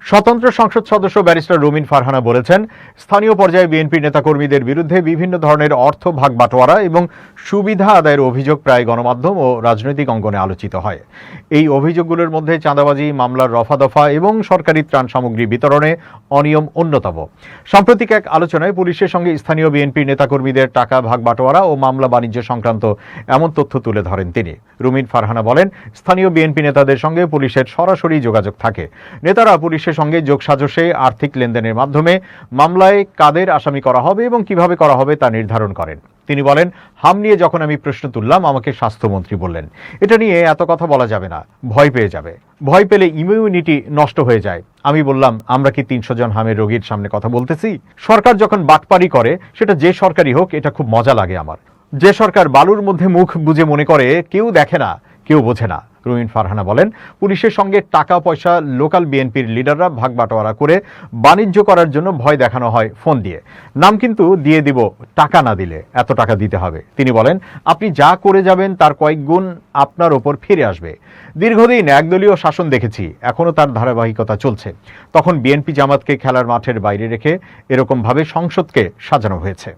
স্বতন্ত্র সংসদ সদস্য ব্যারিস্টার রুমিন ফারহানা বলেছেন, স্থানীয় পর্যায়ে বিএনপি নেতাকর্মীদের বিরুদ্ধে বিভিন্ন ধরনের অর্থ ভাগ বাটোয়ারা এবং সুবিধা আদায়ের অভিযোগ প্রায় গণমাধ্যম ও রাজনৈতিক অঙ্গনে আলোচিত হয়। এই অভিযোগগুলোর মধ্যে চাঁদাবাজি, মামলার রফাদফা এবং সরকারি ত্রাণ সামগ্রী বিতরণে অনিয়ম অন্যতম। সাম্প্রতিক এক আলোচনায় পুলিশের সঙ্গে স্থানীয় বিএনপি নেতাকর্মীদের টাকা ভাগ বাটোয়ারা ও মামলা বাণিজ্য সংক্রান্ত এমন তথ্য তুলে ধরেন তিনি। রুমিন ফারহানা বলেন, স্থানীয় বিএনপি নেতাদের সঙ্গে পুলিশের সরাসরি যোগাযোগ থাকে। নেতারা পুলিশের সঙ্গে যোগসাজশে আর্থিক লেনদেনের মাধ্যমে মামলায় কাদের আসামি করা হবে এবং কিভাবে করা হবে তা নির্ধারণ করেন। তিনি বলেন, হাম নিয়ে যখন আমি প্রশ্ন তুললাম, আমাকে স্বাস্থ্যমন্ত্রী বললেন, এটা নিয়ে এত কথা বলা যাবে না, ভয় পেয়ে যাবে, ভয় পেলে ইমিউনিটি নষ্ট হয়ে যায়। আমি বললাম, আমরা কি 300 জন হামের রোগীর সামনে কথা বলতেছি? সরকার যখন বাটপারি করে, সেটা যে সরকারই হোক, এটা খুব মজা লাগে আমার। যে সরকার বালুর মধ্যে মুখ বুজে মনে করে কেউ দেখে না, কেউ বোঝে না। রুমিন ফারহানা বলেন, পুলিশের সঙ্গে টাকা পয়সা লোকাল বিএনপির লিডাররা ভাগ বাটোয়ারা করে বাণিজ্য করার জন্য ভয় দেখানো হয় ফোন দিয়ে। নাম কিন্তু দিয়ে দিব, টাকা না দিলে এত টাকা দিতে হবে। তিনি বলেন, আপনি যা করে যাবেন তার কয়েক গুণ আপনার ওপর ফিরে আসবে। দীর্ঘদিন একদলীয় শাসন দেখেছি, এখনো তার ধারাবাহিকতা চলছে। তখন বিএনপি জামাতকে খেলার মাঠের বাইরে রেখে এরকম ভাবে সংসদকে সাজানো হয়েছে।